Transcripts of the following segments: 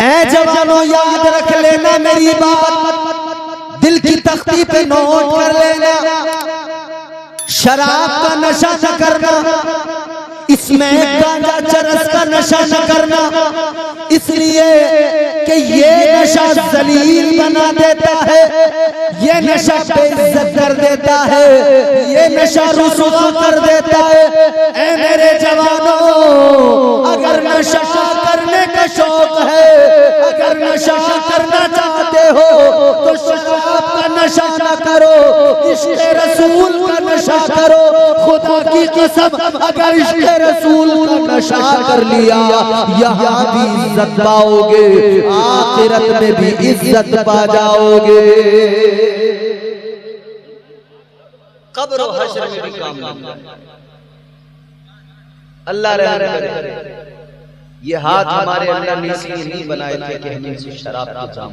ऐ जवानों याद रख लेना मेरी बात, दिल की तख्ती पे नोट कर लेना। शराब का नशा न करना, इसमें गांजा चरस का नशा न करना, इसलिए कि ये नशा जलील बना देता है, ये नशा बेइज्जत कर देता है, ये नशा रुसवा कर देता है। ऐ मेरे जवानों, अगर नशा करने का शौक है, अगर नशा करना चाहते हो तो शराब का नशा न करो, इश्क़ रसूल का नशा करो। खुदा की कसम, अगर इश्क़ रसूल का नशा कर लिया, यहाँ भी इज्जत पाओगे, आखिरत में भी इज्जत पा जाओगे, कब्र और हश्र में भी काम अल्लाह रहम करे। ये हाथ हमारे अल्लाह ने इसलिए नहीं बनाए थे कि हम इनसे शराब का जाम।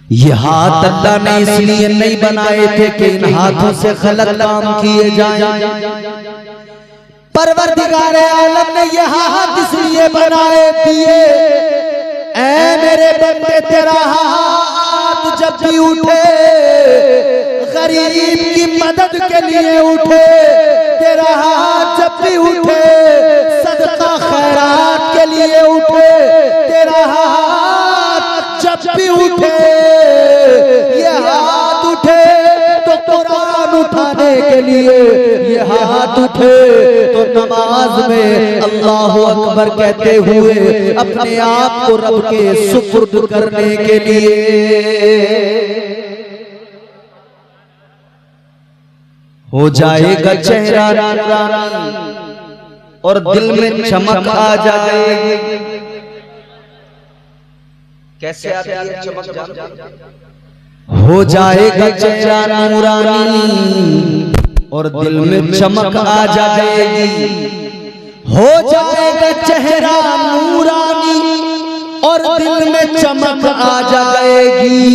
ये हाथ अल्लाह ने इसलिए नहीं बनाए थे कि इन हाथों से गलत काम किए जाएं। परवरदिगारे आलम ने ये हाथ इसलिए बनाए दिए, ऐ मेरे बंदे तेरा हाथ जब भी उठे गरीब की मदद के लिए उठे, तेरा हाथ जब भी उठे सदका खैरात के लिए उठे, तेरा हाथ जब भी उठे, ये हाथ उठे तो कुरान उठाने के लिए, ये हाथ उठे तो नमाज में अल्लाहु अकबर कहते हुए अपने आप को रब के सुपुर्द करने के लिए। हो जाएगा चेहरा नूरानी और दिल में चमक आ जाएगी। कैसे आती है चमक? हो जाएगा चेहरा नूरानी और दिल में चमक आ जाएगी। हो जाएगा चेहरा नूरानी और दिल में चमक आ जाएगी।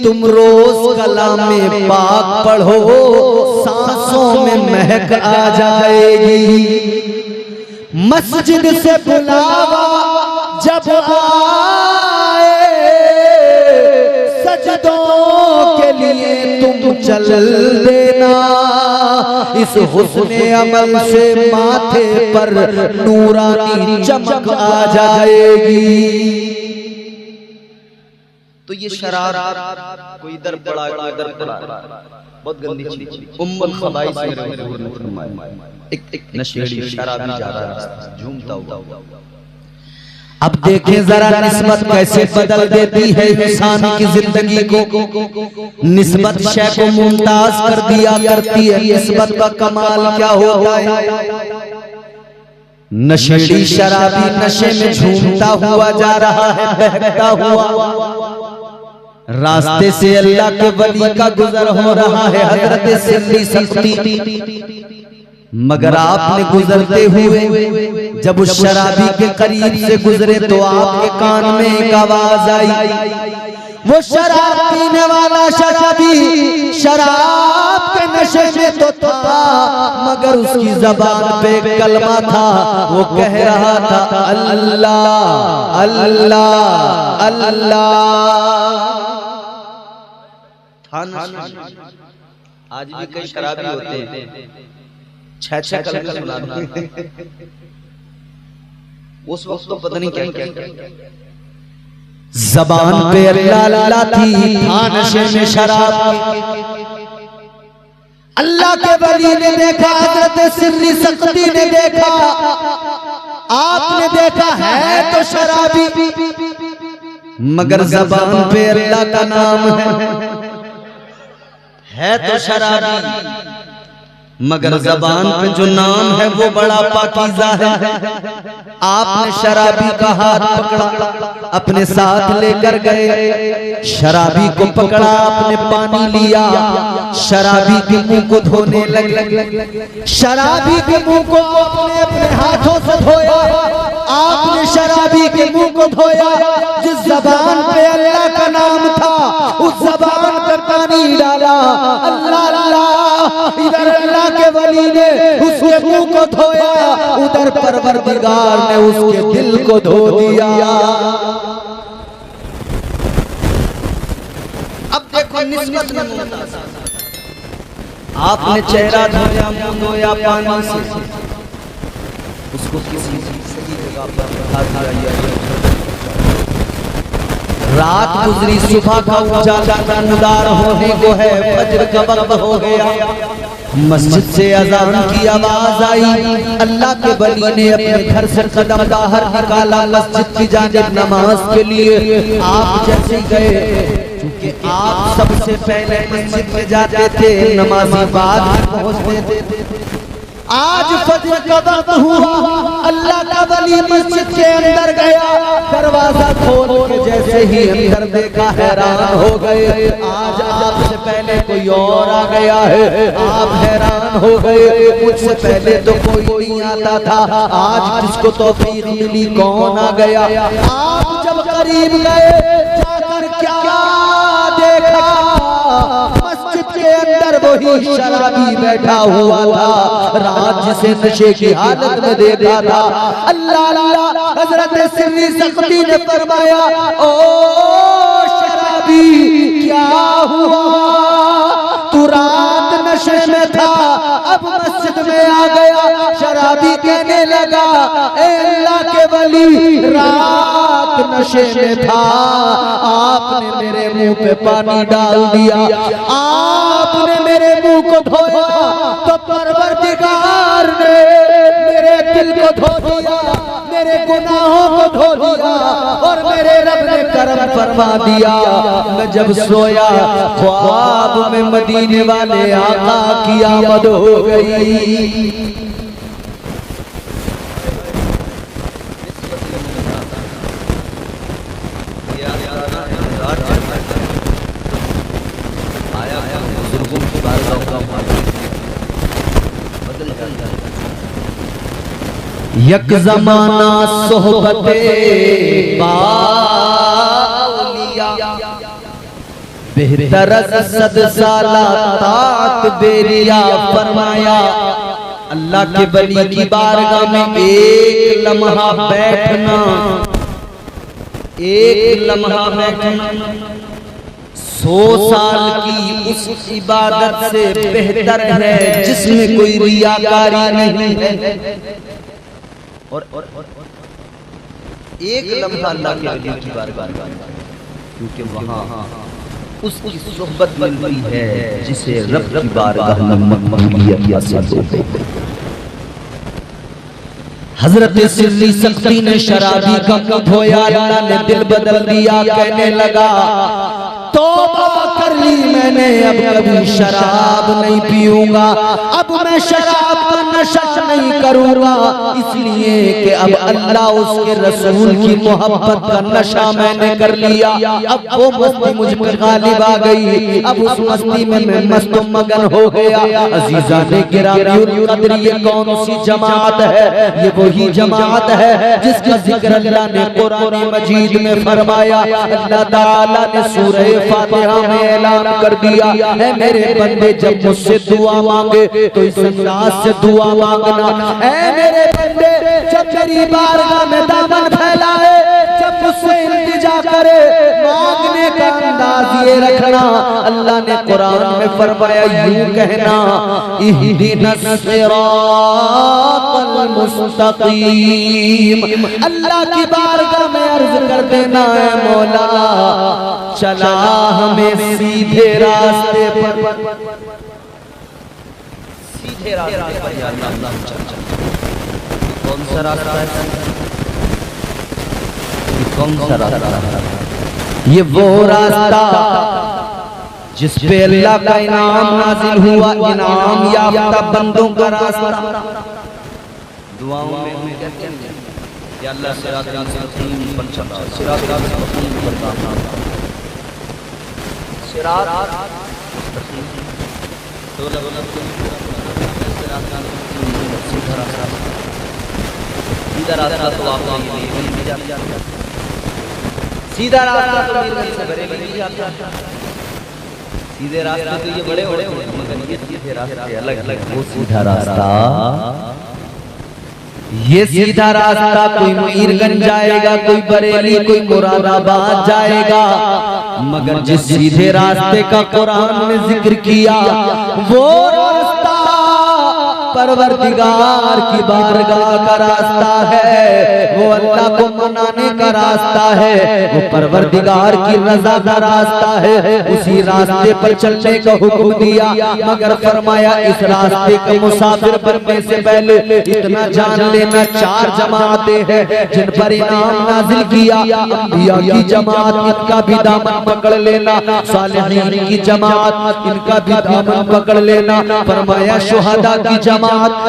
तुम रोज कलामे पाक पढ़ो, सांसों में महक आ जाएगी। मस्जिद से बुलावा जब आए, सजदों के लिए तुम चल देना, इस हुस्ने अमल से माथे पर नूरानी चमक आ जाएगी। तो ये शराब कोई इधर पड़ा, कोई इधर पड़ा, बहुत गंदी चीज। उम्मुल खबाइस एक नशेड़ी शराबी जा रहा है झूमता हुआ। अब देखें जरा निस्बत कैसे बदल देती है इंसान की जिंदगी को। निस्बत शय को मुमताज कर दिया करती है। निस्बत का कमाल क्या होता है? नशेड़ी शराबी नशे में झूमता हुआ जा रहा है, बहकता हुआ। रास्ते से अल्लाह के वली का गुजर हो रहा है, हजरत सिल्ली सख्ती। मगर आपने गुजरते हुए जब उस शराबी के करीब से गुजरे तो आपके कान में एक आवाज आई। वो शराब पीने वाला शराबी शराब के नशे में तो था, मगर उसकी जबान पे कलमा था। वो कह रहा था अल्लाह अल्लाह अल्लाह। आज भी कई शराबी होते हैं, छह कलमे सुनाते हैं। उस वक्त तो पता नहीं क्या क्या जबान पे अल्लाह अल्लाह थी, था नशे में शराब। अल्लाह के वली ने देखा, हज़रत सिल्ली सख्ती ने देखा, आपने देखा है तो शराबी, मगर जबान पे अल्लाह का नाम है तो शराबी, मगर जबान पे जो नाम है वो बड़ा पाकीज़ा है। आपने शराबी का हाथ पकड़ा, अपने साथ लेकर गए। शराबी को पकड़ा, आपने पानी लिया, शराबी के मुंह को धोने लगे। शराबी के मुंह को आपने अपने हाथों से धोया। आपने शराबी के मुंह को धोया। जिस जबान पे अल्लाह का नाम था उस जबान पर पानी डाला। अल्लाह अल्लाह, इधर अल्लाह के वली ने उसके मुंह को धोया, उधर परवरदिगार ने उसके दिल को धो दिया। अब देखो निस्बत में आपने चेहरा धोया, मुंह धोया पानी से, उसको किसी सही जगह पर रखा दिया। रात गुजरी, सुबह का उजाला नमदार होने को है, फजर का वक्त हो गया, मस्जिद से अजान की आवाज आई। अल्लाह के वली ने अपने घर से कदम बाहर निकाला मस्जिद की जानिब नमाज के लिए। आप जैसे गए, क्योंकि आप सबसे पहले मस्जिद में जाते थे, नमाजी बाद में पहुंचते थे। आज फजर का वक्त हुआ, अल्लाह का वली मस्जिद के अंदर गया, दरवाजा खोल के जैसे ही अंदर देखा हैरान हो गए। आज आपसे पहले कोई और आ गया है, आप हैरान हो गए। मुझसे पहले तो कोई नहीं आता था, आज किसको तौफीक मिली, कौन आ गया। आप जब करीब गए, जाकर क्या देखा, मस्जिद के अंदर वही शराबी बैठा हुआ था, रात जिसे नशे की हालत में देखा था। अल्लाह अल्लाह, हजरत सिर्री सख्ती ने फरमाया, ओ शराबी क्या हुआ, तू रात नशे में था, अब मस्जिद में आ गया। शराबी कहने लगा, ए अल्लाह के वली, रात नशे में था, आपने मेरे मुंह पे पानी डाल दिया, आपने मेरे मुंह को धोया, तो परवरदिगार ने मेरे दिल को धो दिया, मेरे गुनाहों को धो दिया, और मेरे रब ने करम फरमा दिया। मैं जब सोया, ख्वाब में मदीने वाले आका की आमद हो गई। यक ज़माना सोहबते बाउलिया, बेहतर सद साला तात बेरिया। फरमाया अल्लाह के वली की बारगाह में एक लम्हा बैठना, एक लम्हा बैठना 100 साल की उस इबादत से बेहतर है जिसमें कोई रियाकारी नहीं है। और एक लम्हा अल्लाह के वली की बारगाह, क्योंकि वहाँ उसकी सोहबत मिलती है जिसे रब की बारगाह में मकबूलियत हासिल होती है। हजरत सिर्री सख्ती ने शराबी का मुंह धोया, अल्लाह ने दिल बदल दिया, कहने लगा, तौबा कर ली मैंने, अब कभी शराब नहीं पीऊंगा, अब मैं शराब का नशा नहीं करूंगा, इसलिए कि अब अल्लाह उसके रसूल की मोहब्बत का नशा मैंने कर लिया। अब वो मस्ती मुझ पर गालिब आ गई, अब उस मस्ती में मैं मस्त मगन हो गया। अजीज़ाने गिरामी कद्र, ये कौन सी जमात है, ये वही जमात है जिसका जिक्र अल्लाह ने कुरान मजीद में फरमाया। अल्लाह ताला ने सूरह फातिहा में ऐलान कर दिया है, मेरे बंदे जब मुझसे दुआ मांगे तो इस अंदाज से दुआ मांगना। ऐ मेरे बंदे जब मेरी बारगाह में दामन फैलाए, जब मुझसे इल्तिजा करे, मांगने का अंदाज ये रखना। अल्लाह ने कुरान में फरमाया, यूं कहना, इहदिनस सिरातल मुस्तकीम। अल्लाह की बारगाह में अर्ज कर देना, है मौला चला हमें सीधे रास्ते पर, सीधे रास्ते पर या अल्लाह चल। कौन सा रास्ता है, कौन सा रास्ता है? ये वो रास्ता जिस पे अल्लाह का इनाम नाजिल हुआ, इनाम याफ्ता बंदों का रास्ता। दुआओं में हम कहते हैं, या अल्लाह सिरातल मुस्तकीम पर चला, सिरातल मुस्तकीम पर चला, सिरात मुस्तकीम तो लग सिरातल सीधा रास्ता, सीधा रास्ता तो आप नहीं जाते, सीधा रास्ता तो मीर से बरेली नहीं जाता, सीधे रास्ते तो ये बड़े बड़े होते हैं, मगर ये सीधे रास्ते अलग अलग। वो सीधा रास्ता, ये सीधा रास्ता कोई मीरगंज जाएगा, कोई बरेली, कोई मुरादाबाद जाएगा, मगर जिस सीधे रास्ते का कुरान ने जिक्र किया वो रास्ता परवरदिगार की बारगाह का रास्ता है, वो अल्लाह को मनाने का रास्ता है, वो परवरदिगार की रजा का रास्ता है। उसी रास्ते पर चलने का हुक्म दिया, मगर फरमाया इस रास्ते के मुसाफिर बनने से पहले इतना जान लेना, 4 जमातें हैं जिन पर इनाम नाजिल किया। अंबिया की जमात, इनका भी दामन पकड़ लेना, सालिहीन की जमात, इनका भी दामन पकड़ लेना। फरमाया शुहदा की जमात,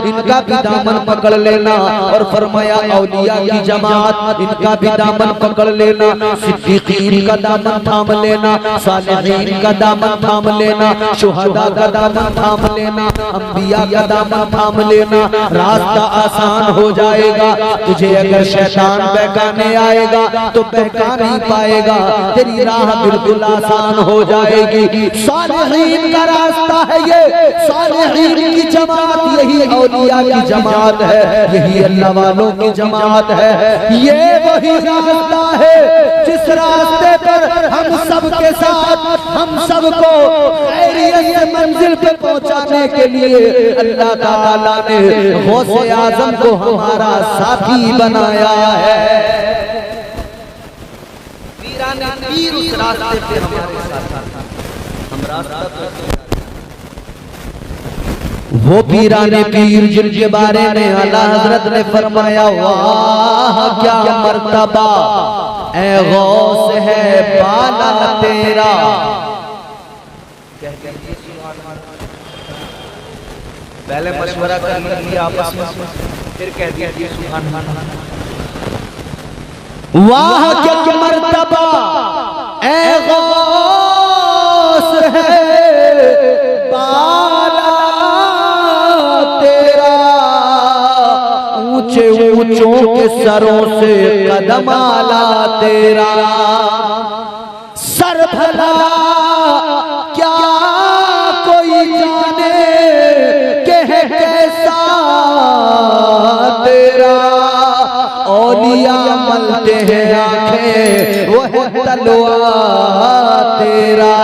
इनका भी दामन पकड़ लेना, और फरमाया औलिया की जमात, इनका भी दामन पकड़ लेना। सिद्दीकीन का दामन थाम लेना, सालिहीन का दामन थाम लेना, शुहदा का दामन थाम लेना, अंबिया का दामन थाम लेना। रास्ता आसान हो जाएगा। तुझे अगर शैतान बहकाने आएगा तो बहका नहीं पाएगा, तेरी राह बिल्कुल आसान हो जाएगी। सालिहीन का रास्ता है ये, सालिहीन की जमात, यही औलिया की जमात है, यही अल्लाह वालों की जमात है। ये वही रास्ता है जिस रास्ते पर हम सब के साथ, हम सबको खैरियत से मंजिल पे पहुंचाने के लिए अल्लाह ताला ने गौसे आजम को हमारा साथी बनाया है। वीराने पीर उस रास्ते पे हमारे साथ, हम रास्ता वो पीराने पीर जिनके बारे में आला हजरत ने फरमाया, वाह क्या मर्तबा ए गौस है बाला तेरा। पहले मशवरा कर लिया आपस में, फिर कह दिया जी सुभान अल्लाह। वाह क्या मर्तबा ए गौस है बाला तेरा, ऊंचे ऊंचों के सरों से कदम आला तेरा। सर भला क्या कोई जाने के है कैसा तेरा, औलिया मलते हैं आंखें वो है तलवार तेरा।